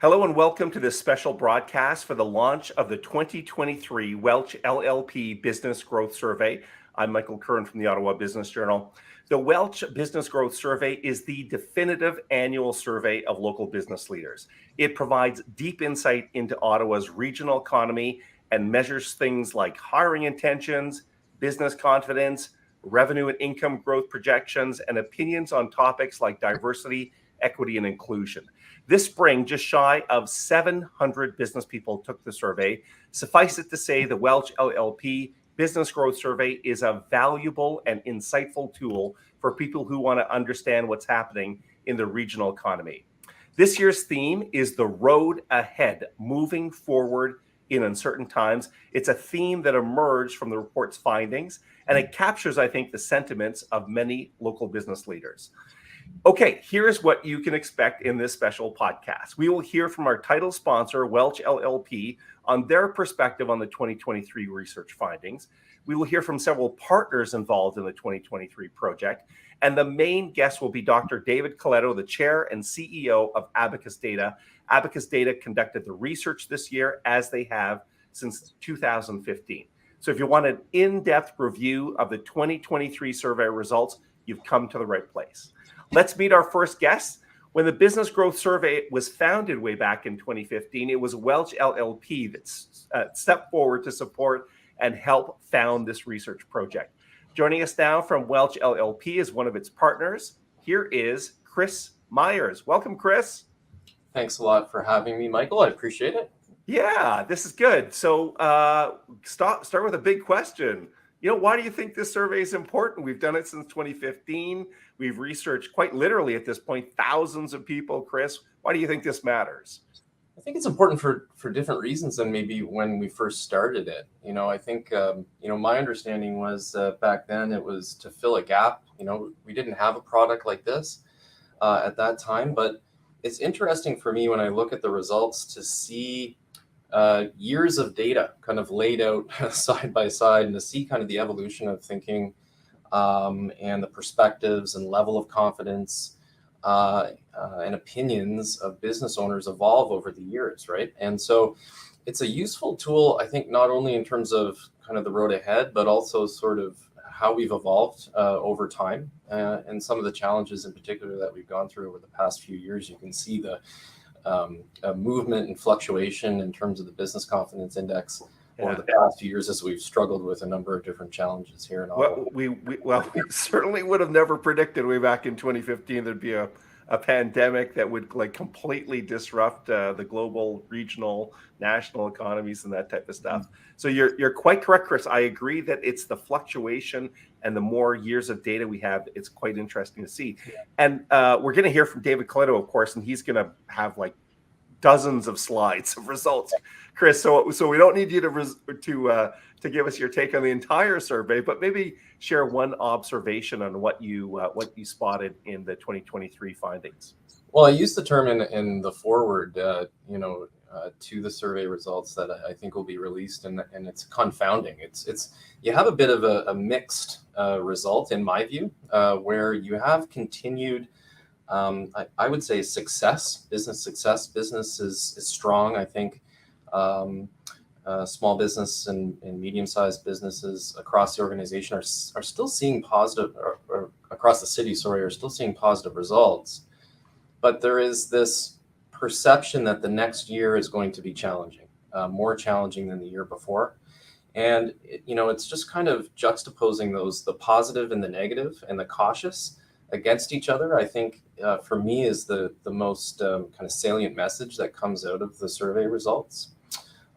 Hello and welcome to this special broadcast for the launch of the 2023 Welch LLP Business Growth Survey. I'm Michael Curran from the Ottawa Business Journal. The Welch Business Growth Survey is the definitive annual survey of local business leaders. It provides deep insight into Ottawa's regional economy and measures things like hiring intentions, business confidence, revenue and income growth projections, and opinions on topics like diversity, equity, and inclusion. This spring, just shy of 700 business people took the survey. Suffice it to say, the Welch LLP Business Growth Survey is a valuable and insightful tool for people who want to understand what's happening in the regional economy. This year's theme is the road ahead, moving forward in uncertain times. It's a theme that emerged from the report's findings, and it captures, I think, the sentiments of many local business leaders. Okay, here's what you can expect in this special podcast. We will hear from our title sponsor, Welch LLP, on their perspective on the 2023 research findings. We will hear from several partners involved in the 2023 project. And the main guest will be Dr. David Coletto, the chair and CEO of Abacus Data. Abacus Data conducted the research this year, as they have since 2015. So if you want an in-depth review of the 2023 survey results, you've come to the right place. Let's meet our first guest. When the Business Growth Survey was founded way back in 2015, it was Welch LLP that stepped forward to support and help found this research project. Joining us now from Welch LLP is one of its partners. Here is Chris Meyers. Welcome, Chris. Thanks a lot for having me, Michael. I appreciate it. Yeah, this is good. So start with a big question. Why do you think this survey is important? We've done it since 2015. We've researched quite literally at this point thousands of people. Chris, why do you think this matters? I think it's important for different reasons than maybe when we first started it. I think, my understanding was back then it was to fill a gap. We didn't have a product like this at that time. But it's interesting for me when I look at the results to see years of data kind of laid out side by side and to see kind of the evolution of thinking and the perspectives and level of confidence and opinions of business owners evolve over the years, right? And so it's a useful tool, I think, not only in terms of kind of the road ahead, but also sort of how we've evolved over time and some of the challenges in particular that we've gone through over the past few years. You can see the movement and fluctuation in terms of the business confidence index over the past few years as we've struggled with a number of different challenges here in Ottawa. We certainly would have never predicted way back in 2015 there'd be a pandemic that would completely disrupt the global, regional, national economies and that type of stuff. So you're quite correct, Chris. I agree that it's the fluctuation and the more years of data we have, it's quite interesting to see. And we're going to hear from David Coletto, of course, and he's going to have dozens of slides of results, Chris. So we don't need you to give us your take on the entire survey, but maybe share one observation on what you spotted in the 2023 findings. Well, I used the term in the forward, to the survey results that I think will be released, and it's confounding. It's you have a bit of a mixed result in my view, where you have continued. I would say success. Business is strong. I think small business and medium-sized businesses across the organization are still seeing positive, or across the city, are still seeing positive results. But there is this perception that the next year is going to be challenging, more challenging than the year before. And, it's just kind of juxtaposing the positive and the negative and the cautious against each other, I think, for me, is the most kind of salient message that comes out of the survey results.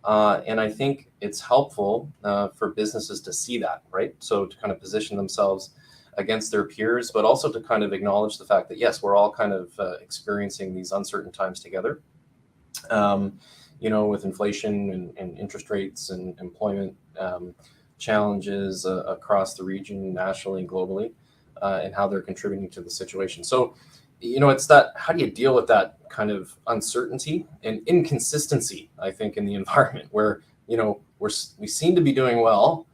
And I think it's helpful for businesses to see that, right? So to kind of position themselves against their peers, but also to kind of acknowledge the fact that, yes, we're all kind of experiencing these uncertain times together, with inflation and interest rates and employment challenges across the region, nationally and globally, and how they're contributing to the situation. So, it's that, how do you deal with that kind of uncertainty and inconsistency, I think, in the environment where, we seem to be doing well,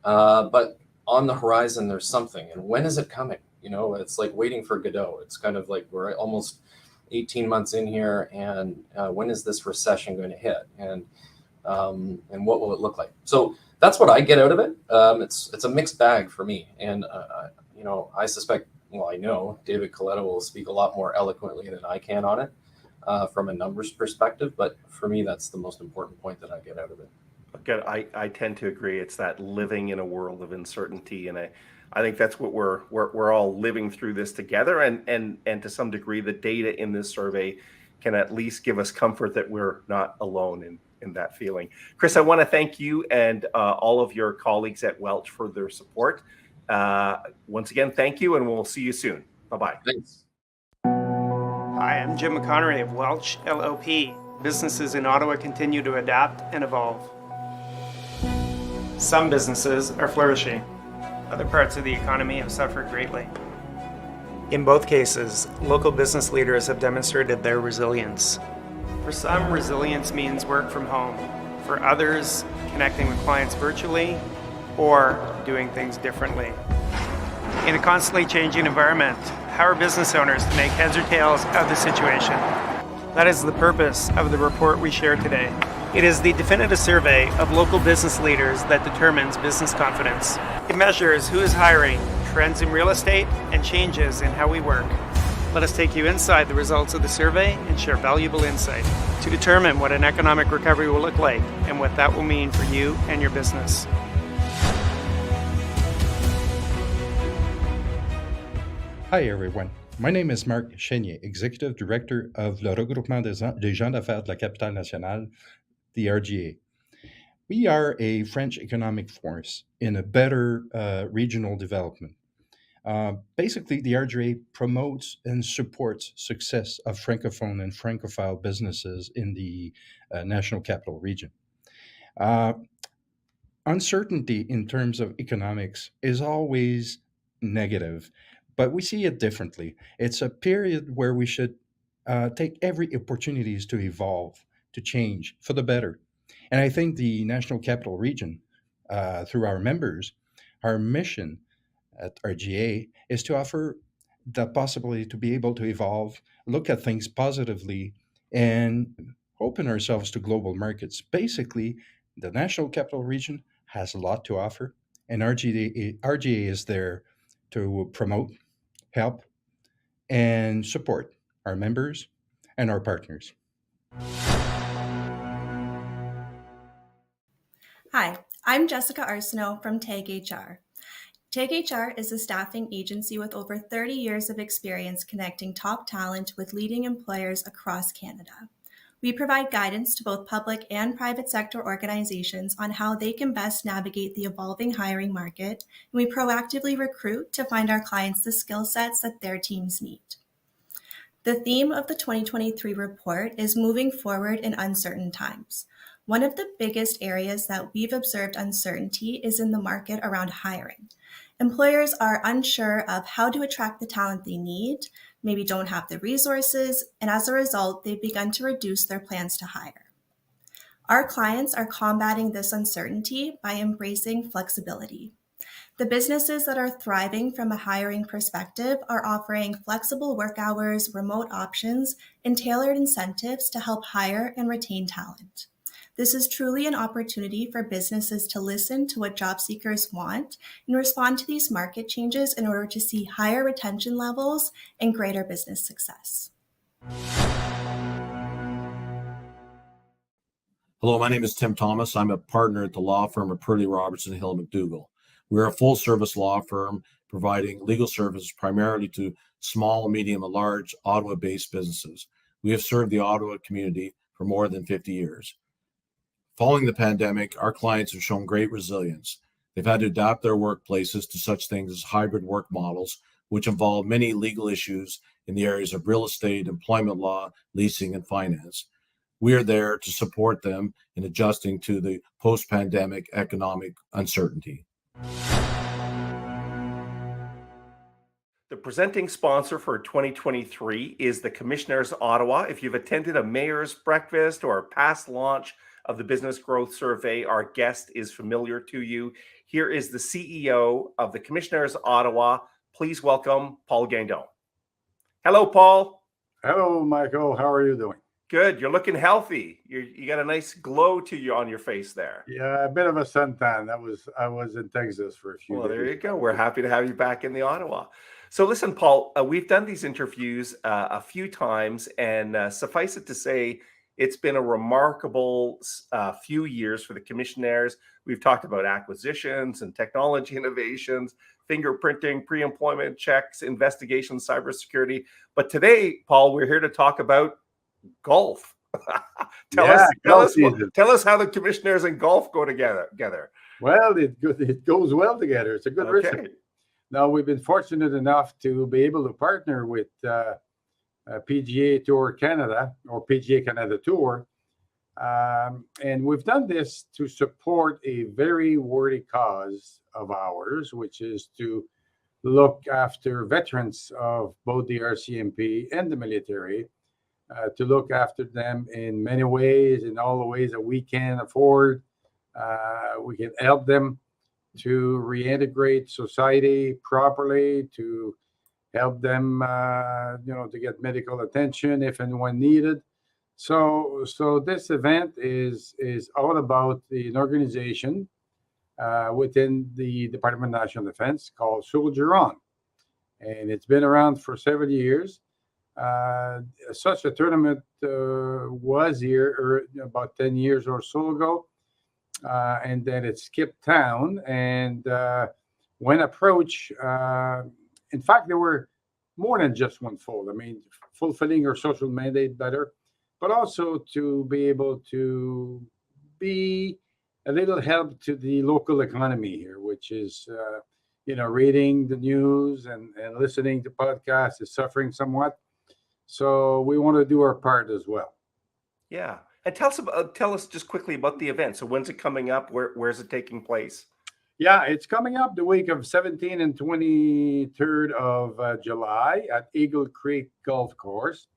but on the horizon, there's something. And when is it coming? It's like waiting for Godot. It's kind of like we're almost 18 months in here, and when is this recession going to hit, and what will it look like? So that's what I get out of it. It's a mixed bag for me, and I suspect, I know David Coletto will speak a lot more eloquently than I can on it from a numbers perspective, but for me, that's the most important point that I get out of it. Again, I tend to agree. It's that living in a world of uncertainty, and I think that's what we're all living through this together. And to some degree, the data in this survey can at least give us comfort that we're not alone in that feeling. Chris, I want to thank you and all of your colleagues at Welch for their support. Once again, thank you, and we'll see you soon. Bye-bye. Thanks. Hi, I'm Jim McConnery of Welch LLP. Businesses in Ottawa continue to adapt and evolve. Some businesses are flourishing. Other parts of the economy have suffered greatly. In both cases, local business leaders have demonstrated their resilience. For some, resilience means work from home. For others, connecting with clients virtually or doing things differently. In a constantly changing environment, how are business owners to make heads or tails of the situation? That is the purpose of the report we share today. It is the definitive survey of local business leaders that determines business confidence. It measures who is hiring, trends in real estate, and changes in how we work. Let us take you inside the results of the survey and share valuable insight to determine what an economic recovery will look like and what that will mean for you and your business. Hi everyone, my name is Marc Chenier, Executive Director of Le Regroupement des gens d'affaires de la Capitale Nationale, the RGA. We are a French economic force in a better regional development. Basically, the RGA promotes and supports success of Francophone and Francophile businesses in the National Capital Region. Uncertainty in terms of economics is always negative, but we see it differently. It's a period where we should take every opportunities to evolve, to change for the better. And I think the National Capital Region, through our members, our mission at RGA is to offer the possibility to be able to evolve, look at things positively, and open ourselves to global markets. Basically, the National Capital Region has a lot to offer, and RGA is there to promote, help, and support our members and our partners. Hi, I'm Jessica Arsenault from TAG HR. TAG HR is a staffing agency with over 30 years of experience connecting top talent with leading employers across Canada. We provide guidance to both public and private sector organizations on how they can best navigate the evolving hiring market, and we proactively recruit to find our clients the skill sets that their teams need. The theme of the 2023 report is moving forward in uncertain times. One of the biggest areas that we've observed uncertainty is in the market around hiring. Employers are unsure of how to attract the talent they need, maybe don't have the resources, and as a result, they've begun to reduce their plans to hire. Our clients are combating this uncertainty by embracing flexibility. The businesses that are thriving from a hiring perspective are offering flexible work hours, remote options, and tailored incentives to help hire and retain talent. This is truly an opportunity for businesses to listen to what job seekers want and respond to these market changes in order to see higher retention levels and greater business success. Hello, my name is Tim Thomas. I'm a partner at the law firm of Purley Robertson Hill McDougall. We're a full-service law firm providing legal services primarily to small, medium, and large Ottawa-based businesses. We have served the Ottawa community for more than 50 years. Following the pandemic, our clients have shown great resilience. They've had to adapt their workplaces to such things as hybrid work models, which involve many legal issues in the areas of real estate, employment law, leasing, and finance. We are there to support them in adjusting to the post-pandemic economic uncertainty. The presenting sponsor for 2023 is the Commissionaires Ottawa. If you've attended a Meyers breakfast or a past launch of the Business Growth Survey, our guest is familiar to you. Here is the CEO of the Commissionaires Ottawa. Please welcome Paul Guindon. Hello, Paul. Hello, Michael. How are you doing? Good. You're looking healthy. You got a nice glow to you on your face there. Yeah, a bit of a suntan. I was in Texas for a few Well, days. there you go. We're happy to have you back in the Ottawa. So listen, Paul, we've done these interviews a few times, and suffice it to say, it's been a remarkable few years for the commissionaires. We've talked about acquisitions and technology innovations, fingerprinting, pre-employment checks, investigations, cybersecurity. But today, Paul, we're here to talk about golf. Tell us how the commissionaires and golf go together. Well, it goes well together. It's a good recipe. Now, we've been fortunate enough to be able to partner with PGA Tour Canada, or PGA Canada Tour. And we've done this to support a very worthy cause of ours, which is to look after veterans of both the RCMP and the military, to look after them in many ways, in all the ways that we can afford. We can help them to reintegrate society properly, to help them, to get medical attention if and when needed. So this event is all about an organization within the Department of National Defense called Soldier On, and it's been around for several years. Such a tournament was here about 10 years or so ago, and then it skipped town. And when approached, in fact, there were more than just one fold. I mean, fulfilling our social mandate better, but also to be able to be a little help to the local economy here, which is, reading the news and listening to podcasts is suffering somewhat. So we want to do our part as well. Yeah. And tell us just quickly about the event. So when's it coming up? Where's it taking place? Yeah, it's coming up the week of 17th and 23rd of July at Eagle Creek Golf Course.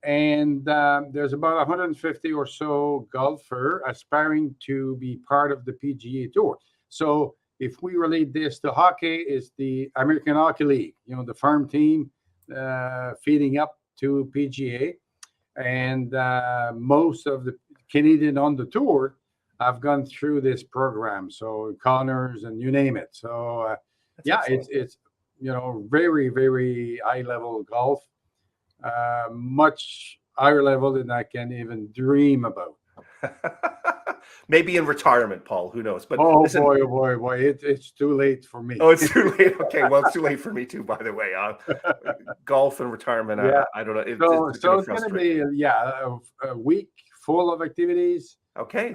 And there's about 150 or so golfer aspiring to be part of the PGA Tour. So if we relate this to hockey, it's the American Hockey League, the farm team feeding up to PGA. And most of the Canadian on the tour have gone through this program. So Connors and you name it. So it's very, very high level golf, much higher level than I can even dream about. Maybe in retirement, Paul, who knows? But listen, boy, it's too late for me. Oh, it's too late. Okay, well, it's too late for me too, by the way. Golf and retirement, yeah. I don't know. It's going to be a week full of activities. Okay.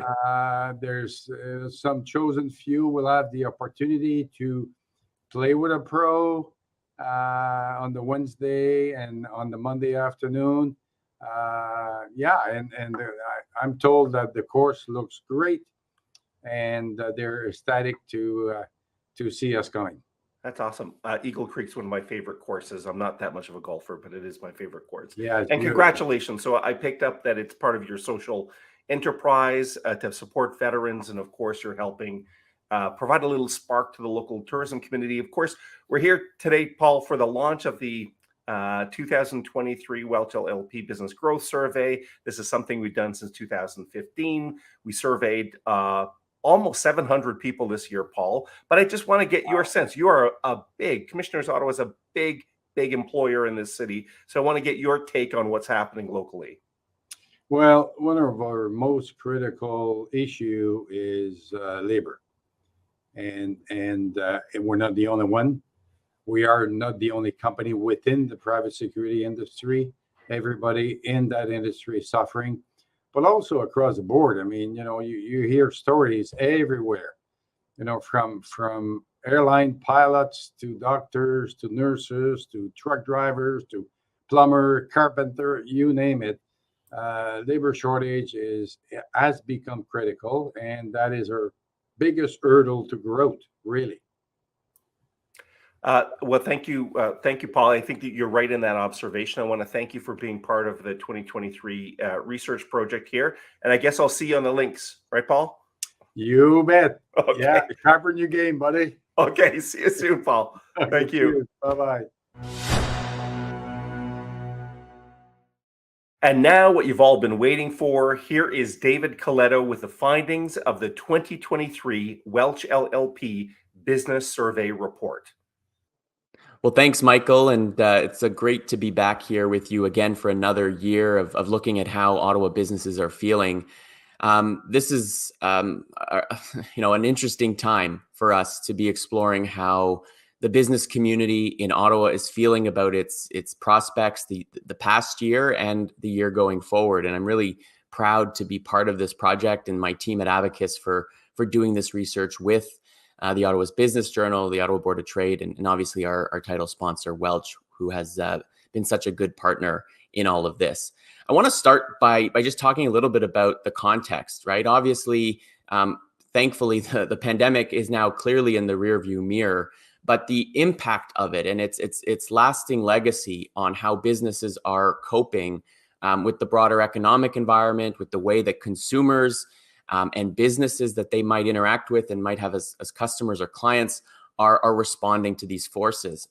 There's some chosen few will have the opportunity to play with a pro on the Wednesday and on the Monday afternoon. I'm told that the course looks great, and they're ecstatic to see us coming. That's awesome. Eagle Creek's one of my favorite courses. I'm not that much of a golfer, but it is my favorite course. Yeah, and congratulations. So I picked up that it's part of your social enterprise to support veterans, and of course, you're helping provide a little spark to the local tourism community. Of course, we're here today, Paul, for the launch of the 2023 Welch LLP Business Growth Survey. This is something we've done since 2015. We surveyed almost 700 people this year, Paul. But I just want to get your sense. You are Commissionaires Ottawa is a big employer in this city. So I want to get your take on what's happening locally. Well, one of our most critical issue is labor. And we're not the only one. We are not the only company within the private security industry. Everybody in that industry is suffering, but also across the board. I mean, you hear stories everywhere, from airline pilots to doctors to nurses to truck drivers to plumber, carpenter, you name it. Labor shortage has become critical, and that is our biggest hurdle to growth, really. Well, thank you, Paul. I think that you're right in that observation. I want to thank you for being part of the 2023 research project here. And I guess I'll see you on the links, right, Paul? You bet. Okay. Yeah, sharpen your game, buddy. Okay, see you soon, Paul. Thank you. Bye-bye. And now, what you've all been waiting for, here is David Coletto with the findings of the 2023 Welch LLP Business Survey Report. Well, thanks, Michael. And it's great to be back here with you again for another year of looking at how Ottawa businesses are feeling. This is, an interesting time for us to be exploring how the business community in Ottawa is feeling about its prospects, the past year and the year going forward. And I'm really proud to be part of this project and my team at Abacus for doing this research with the Ottawa's Business Journal, the Ottawa Board of Trade, and obviously our title sponsor, Welch, who has been such a good partner in all of this. I want to start by just talking a little bit about the context, right? Obviously, thankfully, the pandemic is now clearly in the rearview mirror, but the impact of it and its lasting legacy on how businesses are coping with the broader economic environment, with the way that consumers and businesses that they might interact with and might have as customers or clients are responding to these forces.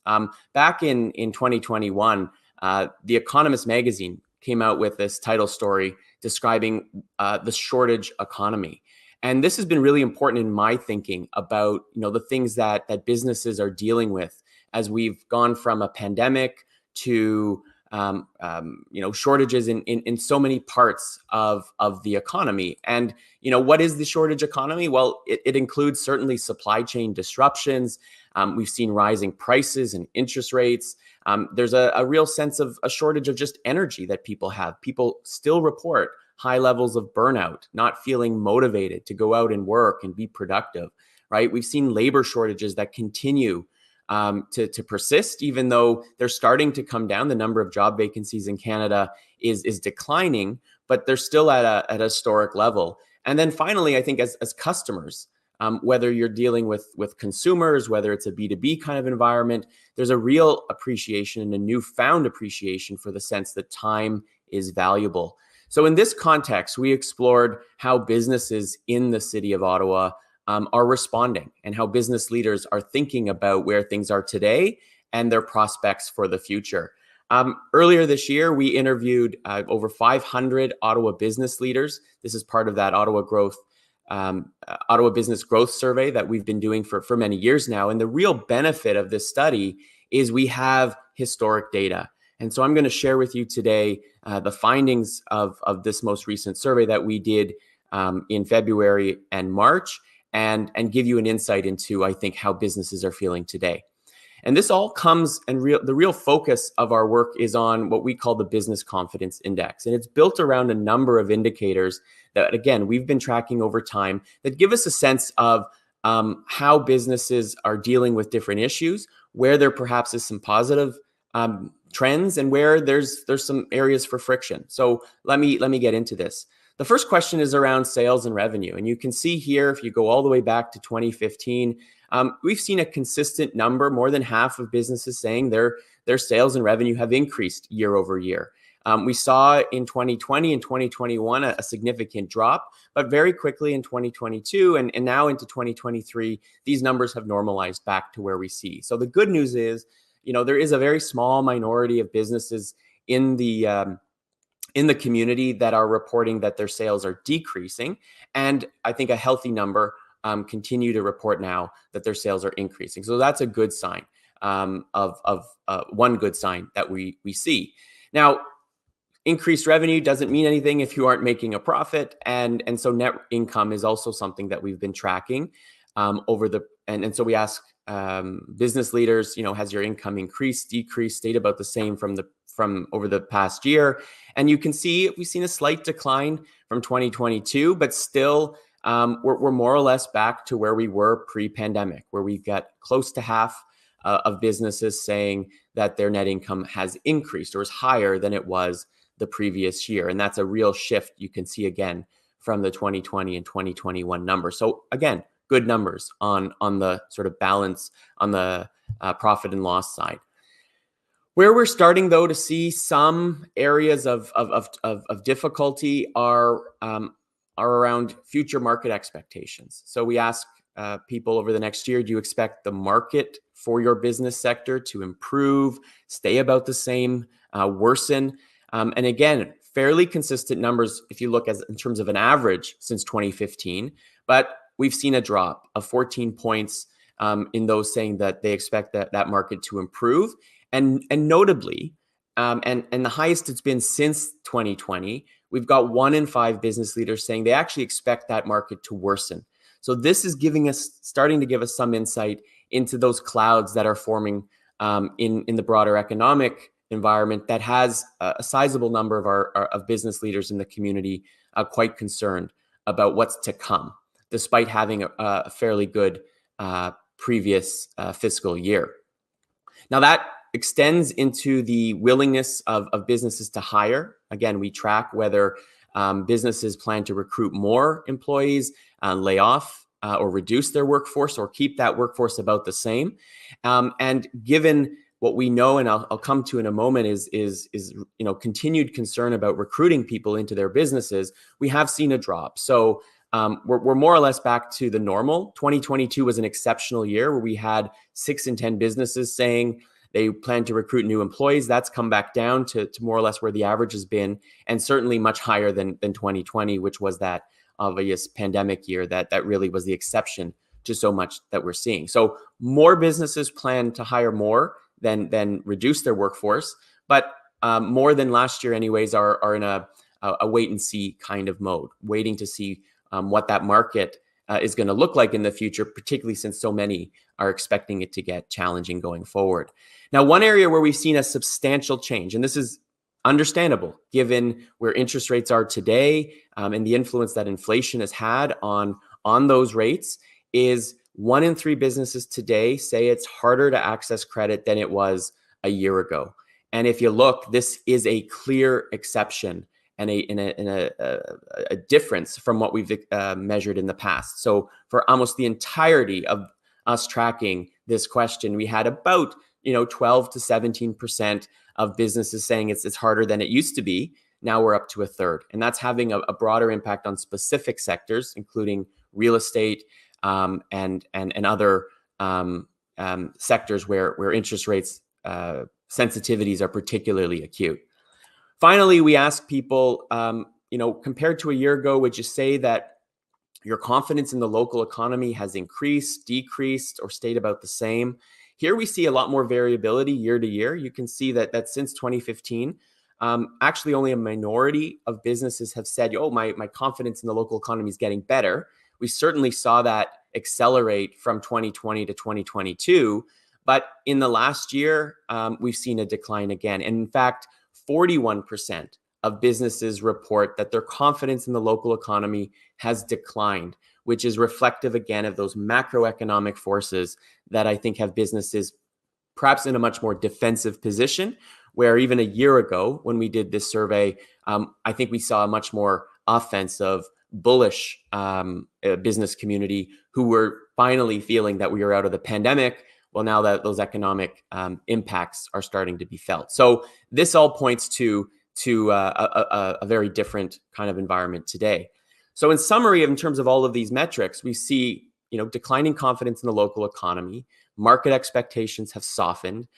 Back in 2021, The Economist magazine came out with this title story describing the shortage economy. And this has been really important in my thinking about, the things that businesses are dealing with as we've gone from a pandemic to shortages in so many parts of the economy. And, what is the shortage economy? Well, it includes certainly supply chain disruptions. We've seen rising prices and interest rates. There's a real sense of a shortage of just energy that people have. People still report high levels of burnout, not feeling motivated to go out and work and be productive, right? We've seen labor shortages that continue to persist, even though they're starting to come down. The number of job vacancies in Canada is declining, but they're still at a historic level. And then finally, I think as customers, whether you're dealing with consumers, whether it's a B2B kind of environment, there's a real appreciation and a newfound appreciation for the sense that time is valuable. So in this context, we explored how businesses in the city of Ottawa are responding and how business leaders are thinking about where things are today and their prospects for the future. Earlier this year, we interviewed over 500 Ottawa business leaders. This is part of that Ottawa Business Growth Survey that we've been doing for many years now. And the real benefit of this study is we have historic data. And so I'm going to share with you today the findings of this most recent survey that we did in February and March, and give you an insight into, I think, how businesses are feeling today. And this all comes, and the real focus of our work is on what we call the Business Confidence Index. And it's built around a number of indicators that, again, we've been tracking over time that give us a sense of how businesses are dealing with different issues, where there perhaps is some positive trends and where there's some areas for friction. So let me get into this. The first question is around sales and revenue. And you can see here, if you go all the way back to 2015, we've seen a consistent number, more than half of businesses saying their sales and revenue have increased year over year. We saw in 2020 and 2021 a significant drop, but very quickly in 2022 and now into 2023, these numbers have normalized back to where we see. So the good news is, there is a very small minority of businesses in the community that are reporting that their sales are decreasing. And I think a healthy number continue to report now that their sales are increasing. So that's a good sign of one good sign that we see. Now, increased revenue doesn't mean anything if you aren't making a profit. And so net income is also something that we've been tracking and so we ask business leaders, has your income increased, decreased, stayed about the same from over the past year? And you can see we've seen a slight decline from 2022, but still we're more or less back to where we were pre-pandemic, where we've got close to half of businesses saying that their net income has increased or is higher than it was the previous year. And that's a real shift you can see again from the 2020 and 2021 numbers. So again, good numbers on the sort of balance on the profit and loss side. Where we're starting, though, to see some areas of difficulty are around future market expectations. So we ask people over the next year, do you expect the market for your business sector to improve, stay about the same, worsen? And again, fairly consistent numbers if you look as in terms of an average since 2015, but we've seen a drop of 14 points in those saying that they expect that market to improve. And notably, and the highest it's been since 2020, we've got 1 in 5 business leaders saying they actually expect that market to worsen. So this is starting to give us some insight into those clouds that are forming in the broader economic environment that has a sizable number of business leaders in the community quite concerned about what's to come, despite having a fairly good previous fiscal year. Now that extends into the willingness of businesses to hire. Again, we track whether businesses plan to recruit more employees, lay off or reduce their workforce, or keep that workforce about the same. And given what we know, and I'll come to in a moment, is continued concern about recruiting people into their businesses, we have seen a drop. So we're more or less back to the normal. 2022 was an exceptional year where we had 6 in 10 businesses saying they plan to recruit new employees. That's come back down to more or less where the average has been, and certainly much higher than 2020, which was that obvious pandemic year that really was the exception to so much that we're seeing. So more businesses plan to hire more than reduce their workforce, but more than last year anyways are in a wait and see kind of mode, waiting to see what that market is going to look like in the future, particularly since so many are expecting it to get challenging going forward. Now, one area where we've seen a substantial change, and this is understandable given where interest rates are today and the influence that inflation has had on those rates, is 1 in 3 businesses today say it's harder to access credit than it was a year ago. And if you look, this is a clear exception and a difference from what we've measured in the past. So for almost the entirety of us tracking this question, we had about 12 to 17% of businesses saying it's harder than it used to be. Now we're up to a third, and that's having a broader impact on specific sectors, including real estate and other sectors where interest rates sensitivities are particularly acute. Finally, we ask people, compared to a year ago, would you say that your confidence in the local economy has increased, decreased, or stayed about the same? Here we see a lot more variability year to year. You can see that since 2015, actually only a minority of businesses have said, oh, my confidence in the local economy is getting better. We certainly saw that accelerate from 2020 to 2022. But in the last year, we've seen a decline again. And in fact, 41% of businesses report that their confidence in the local economy has declined, which is reflective again of those macroeconomic forces that I think have businesses perhaps in a much more defensive position, where even a year ago when we did this survey, I think we saw a much more offensive, bullish business community who were finally feeling that we were out of the pandemic. Well, now that those economic impacts are starting to be felt. So this all points to a very different kind of environment today. So in summary, in terms of all of these metrics, we see declining confidence in the local economy. Market expectations have softened.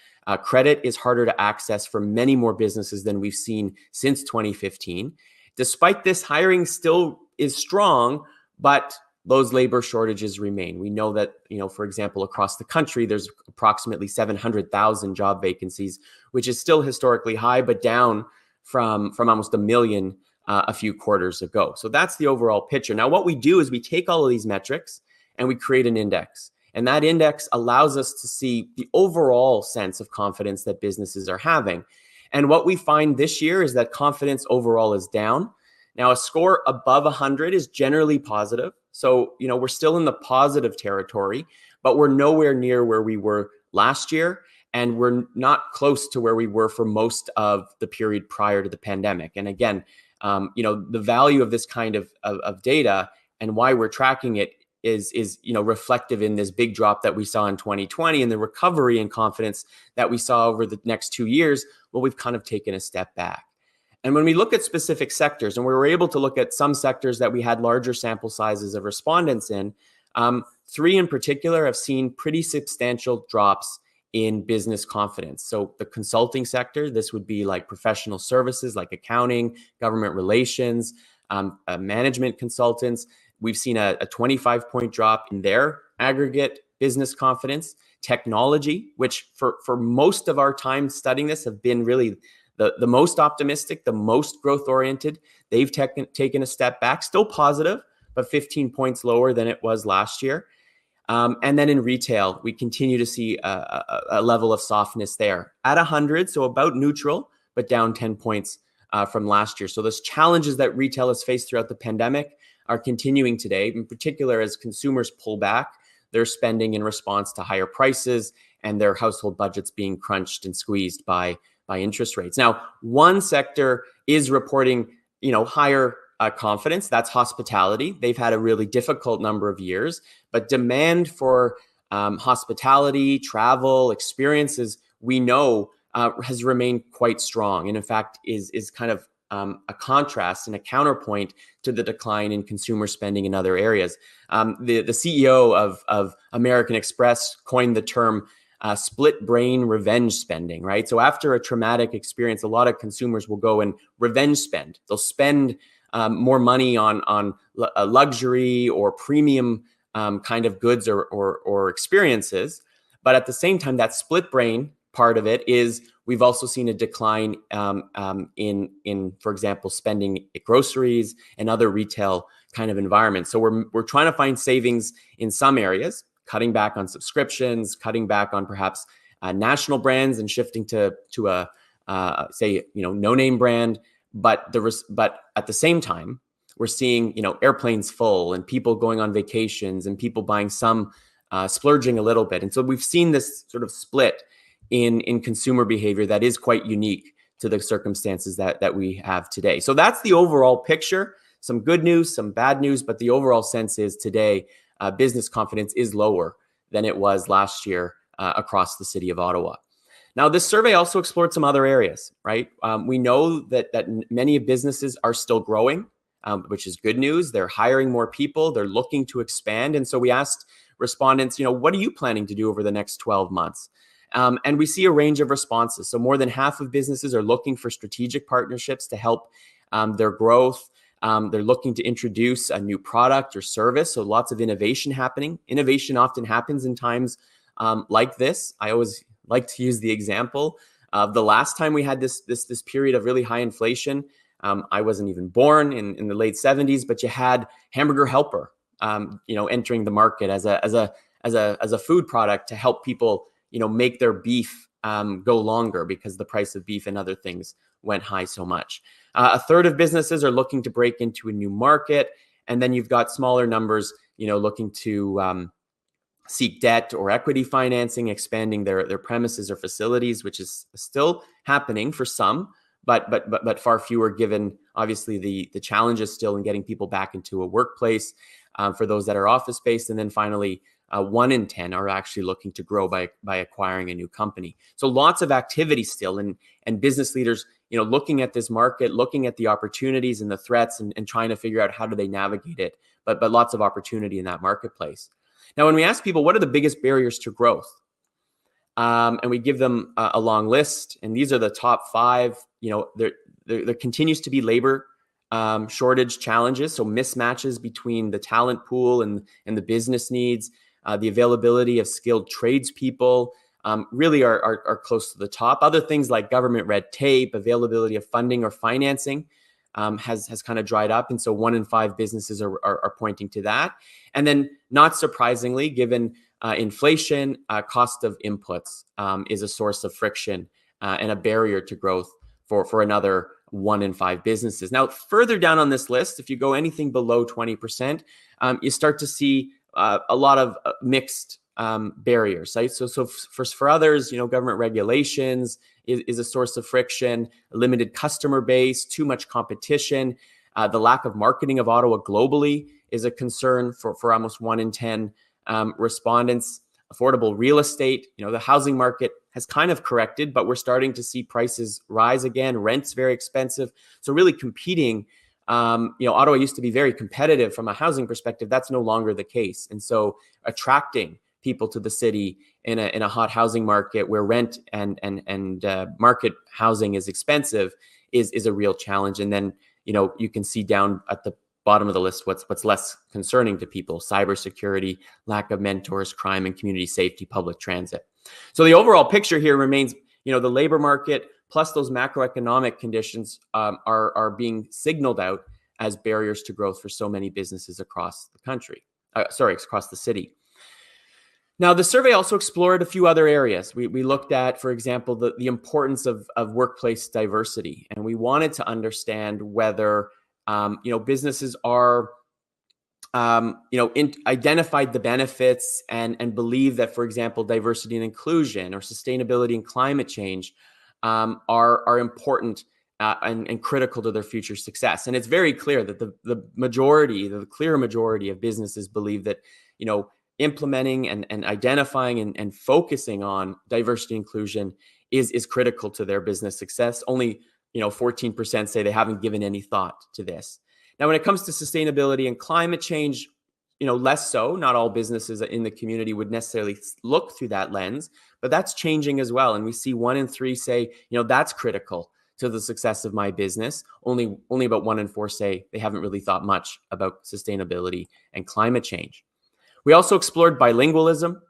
Credit is harder to access for many more businesses than we've seen since 2015. Despite this, hiring still is strong, but those labor shortages remain. We know that, for example, across the country, there's approximately 700,000 job vacancies, which is still historically high, but down from almost 1 million a few quarters ago. So that's the overall picture. Now, what we do is we take all of these metrics and we create an index. And that index allows us to see the overall sense of confidence that businesses are having. And what we find this year is that confidence overall is down. Now, a score above 100 is generally positive. So, we're still in the positive territory, but we're nowhere near where we were last year. And we're not close to where we were for most of the period prior to the pandemic. And again, the value of this kind of data and why we're tracking it is reflective in this big drop that we saw in 2020 and the recovery in confidence that we saw over the next 2 years. Well, we've kind of taken a step back. And when we look at specific sectors, and we were able to look at some sectors that we had larger sample sizes of respondents in, 3 in particular have seen pretty substantial drops in business confidence. So the consulting sector, this would be like professional services like accounting, government relations, management consultants. We've seen a 25-point drop in their aggregate business confidence. Technology, which for most of our time studying this have been really the most optimistic, the most growth oriented. They've taken a step back, still positive, but 15 points lower than it was last year. And then in retail, we continue to see a level of softness there at 100, so about neutral, but down 10 points from last year. So those challenges that retail has faced throughout the pandemic are continuing today, in particular as consumers pull back their spending in response to higher prices and their household budgets being crunched and squeezed by interest rates. Now, one sector is reporting, higher confidence. That's hospitality. They've had a really difficult number of years, but demand for hospitality, travel, experiences, we know has remained quite strong, and in fact is kind of a contrast and a counterpoint to the decline in consumer spending in other areas. The CEO of American Express coined the term split brain revenge spending, right? So after a traumatic experience, a lot of consumers will go and revenge spend. They'll spend more money on luxury or premium kind of goods or experiences. But at the same time, that split brain part of it is we've also seen a decline in, for example, spending at groceries and other retail kind of environments. So we're trying to find savings in some areas, cutting back on subscriptions, cutting back on perhaps national brands and shifting to a no-name brand. But at the same time, we're seeing airplanes full and people going on vacations and people buying some splurging a little bit. And so we've seen this sort of split in consumer behavior that is quite unique to the circumstances that we have today. So that's the overall picture. Some good news, some bad news, but the overall sense is today business confidence is lower than it was last year across the city of Ottawa. Now, this survey also explored some other areas, right? We know that many businesses are still growing, which is good news. They're hiring more people. They're looking to expand. And so we asked respondents, what are you planning to do over the next 12 months? And we see a range of responses. So more than half of businesses are looking for strategic partnerships to help their growth. They're looking to introduce a new product or service. So lots of innovation happening. Innovation often happens in times like this. I always like to use the example of the last time we had this period of really high inflation. I wasn't even born in the late 70s, but you had Hamburger Helper, entering the market as a food product to help people, make their beef go longer because the price of beef and other things went high so much. A third of businesses are looking to break into a new market, and then you've got smaller numbers, looking to seek debt or equity financing, expanding their premises or facilities, which is still happening for some, but far fewer given obviously the challenges still in getting people back into a workplace for those that are office based. And then finally, 1 in 10 are actually looking to grow by acquiring a new company. So lots of activity still, and business leaders, looking at this market, looking at the opportunities and the threats, and trying to figure out how do they navigate it. But lots of opportunity in that marketplace. Now, when we ask people what are the biggest barriers to growth, and we give them a long list, and these are the top 5. There continues to be labor shortage challenges, so mismatches between the talent pool and the business needs. The availability of skilled tradespeople really are close to the top. Other things like government red tape, availability of funding or financing has kind of dried up. And so 1 in 5 businesses are pointing to that. And then not surprisingly, given inflation, cost of inputs is a source of friction and a barrier to growth for another 1 in 5 businesses. Now, further down on this list, if you go anything below 20%, you start to see a lot of mixed barriers, right? So for others, government regulations is a source of friction, a limited customer base, too much competition. The lack of marketing of Ottawa globally is a concern for almost 1 in 10 respondents. Affordable real estate, the housing market has kind of corrected, but we're starting to see prices rise again. Rent's very expensive. So really competing, Ottawa used to be very competitive from a housing perspective. That's no longer the case. And so attracting people to the city in a hot housing market where rent and market housing is expensive is a real challenge. And then, you can see down at the bottom of the list what's less concerning to people: cybersecurity, lack of mentors, crime and community safety, public transit. So the overall picture here remains, the labor market plus those macroeconomic conditions are being signaled out as barriers to growth for so many businesses across the country. Across the city. Now, the survey also explored a few other areas. We looked at, for example, the importance of workplace diversity, and we wanted to understand whether businesses are identified the benefits and believe that, for example, diversity and inclusion or sustainability and climate change are important and critical to their future success. And it's very clear that the clear majority of businesses believe that, implementing and identifying and focusing on diversity and inclusion is critical to their business success. Only, 14% say they haven't given any thought to this. Now, when it comes to sustainability and climate change, less so. Not all businesses in the community would necessarily look through that lens, but that's changing as well. And we see 1 in 3 say, that's critical to the success of my business. Only about 1 in 4 say they haven't really thought much about sustainability and climate change. We also explored bilingualism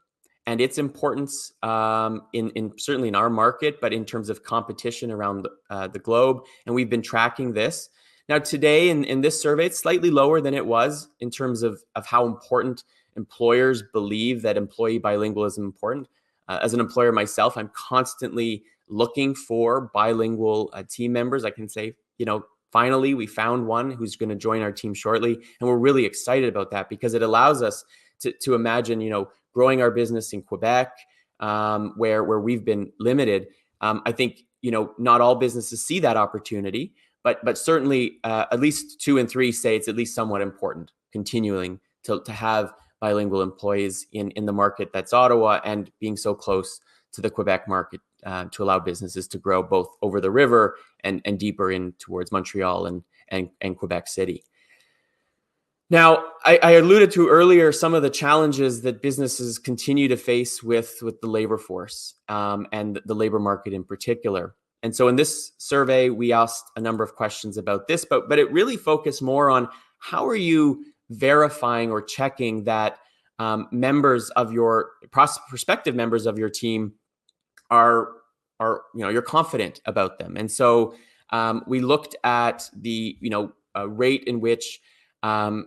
and its importance in certainly in our market, but in terms of competition around the globe. And we've been tracking this. Now, today in this survey, it's slightly lower than it was in terms of how important employers believe that employee bilingualism is important. As an employer myself, I'm constantly looking for bilingual team members. I can say, finally, we found one who's going to join our team shortly. And we're really excited about that because it allows us to imagine, growing our business in Quebec, where we've been limited. I think, not all businesses see that opportunity, but certainly at least 2 in 3 say it's at least somewhat important, continuing to have bilingual employees in the market that's Ottawa and being so close to the Quebec market to allow businesses to grow both over the river and deeper in towards Montreal and Quebec City. Now, I alluded to earlier some of the challenges that businesses continue to face with the labor force and the labor market in particular. And so in this survey, we asked a number of questions about this, but it really focused more on how are you verifying or checking that members of your prospective members of your team are you're confident about them. And so we looked at the rate in which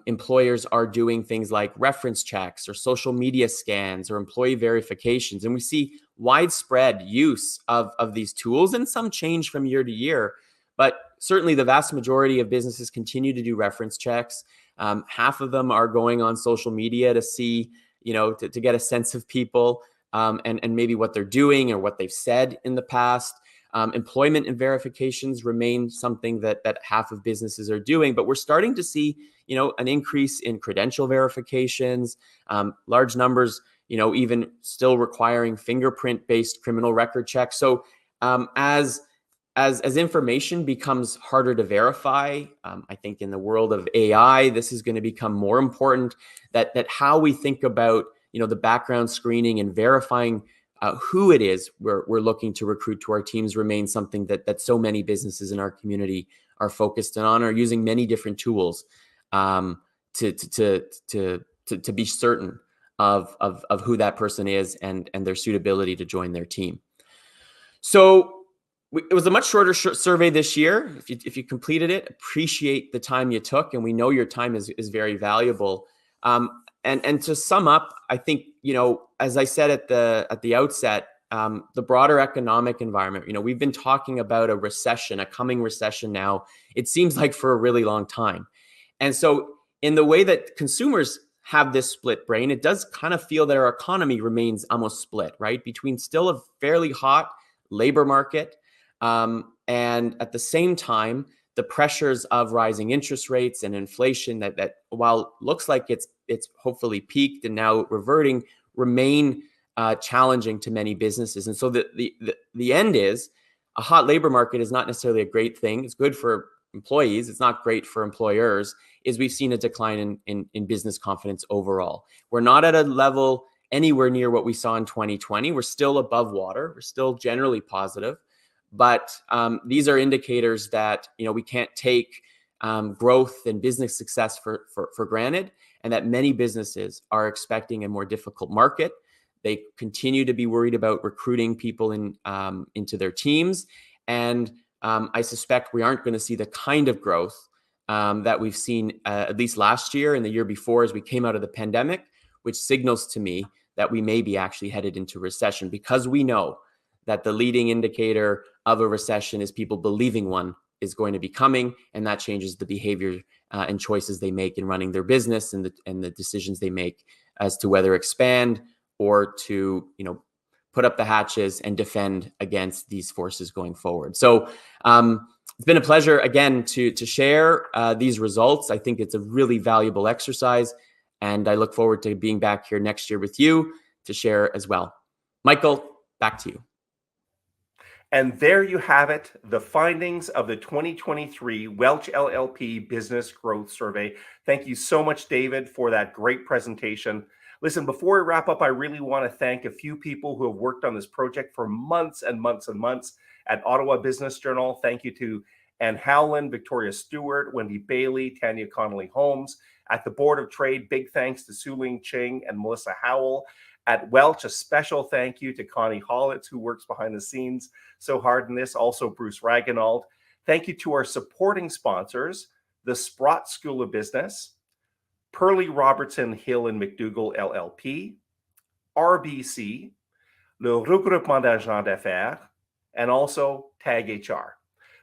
employers are doing things like reference checks or social media scans or employee verifications. And we see widespread use of these tools and some change from year to year. But certainly the vast majority of businesses continue to do reference checks. Half of them are going on social media to see, to get a sense of people and maybe what they're doing or what they've said in the past. Employment and verifications remain something that half of businesses are doing, but we're starting to see, an increase in credential verifications, large numbers, even still requiring fingerprint-based criminal record checks. So as information becomes harder to verify, I think in the world of AI, this is going to become more important. That how we think about, the background screening and verifying who it is we're looking to recruit to our teams remains something that so many businesses in our community are focused on, are using many different tools to be certain of who that person is and their suitability to join their team. So it was a much shorter survey this year. If you completed it, appreciate the time you took, and we know your time is very valuable. And to sum up, I think, as I said at the outset, the broader economic environment, we've been talking about a coming recession now, it seems like for a really long time. And so in the way that consumers have this split brain, it does kind of feel that our economy remains almost split, right? Between still a fairly hot labor market and at the same time, the pressures of rising interest rates and inflation that while looks like it's hopefully peaked and now reverting, remain challenging to many businesses. And so the end is a hot labor market is not necessarily a great thing. It's good for employees. It's not great for employers. Is we've seen a decline in business confidence overall. We're not at a level anywhere near what we saw in 2020. We're still above water. We're still generally positive. But these are indicators that, we can't take growth and business success for granted, and that many businesses are expecting a more difficult market. They continue to be worried about recruiting people into their teams. And I suspect we aren't going to see the kind of growth that we've seen at least last year and the year before as we came out of the pandemic, which signals to me that we may be actually headed into recession, because we know that the leading indicator of a recession is people believing one is going to be coming, and that changes the behavior and choices they make in running their business and the decisions they make as to whether expand or to put up the hatches and defend against these forces going forward. So it's been a pleasure again to share these results. I think it's a really valuable exercise, and I look forward to being back here next year with you to share as well. Michael, back to you. And there you have it, the findings of the 2023 Welch LLP Business Growth Survey. Thank you so much, David, for that great presentation. Listen, before we wrap up, I really want to thank a few people who have worked on this project for months and months and months. At Ottawa Business Journal, thank you to Anne Howland, Victoria Stewart, Wendy Bailey, Tanya Connolly-Holmes. At the Board of Trade, big thanks to Su-Ling Ching and Melissa Howell. At Welch, a special thank you to Connie Hollitz, who works behind the scenes so hard in this. Also, Bruce Ragnald. Thank you to our supporting sponsors, the Sprott School of Business, Pearlie Robertson Hill and McDougall LLP, RBC, Le Regroupement d'Agents d'Affaires, and also Tag HR.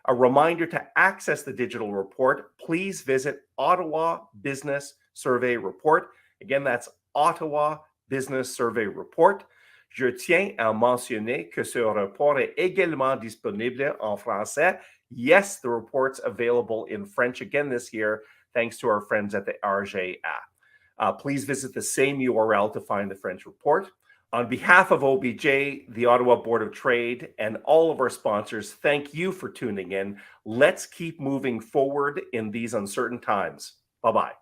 A reminder to access the digital report, please visit Ottawa Business Survey Report. Again, that's Ottawa Business Survey Report. Je tiens à mentionner que ce report est également disponible en français. Yes, the report's available in French again this year, thanks to our friends at the RGA. Please visit the same URL to find the French report. On behalf of OBJ, the Ottawa Board of Trade, and all of our sponsors, thank you for tuning in. Let's keep moving forward in these uncertain times. Bye-bye.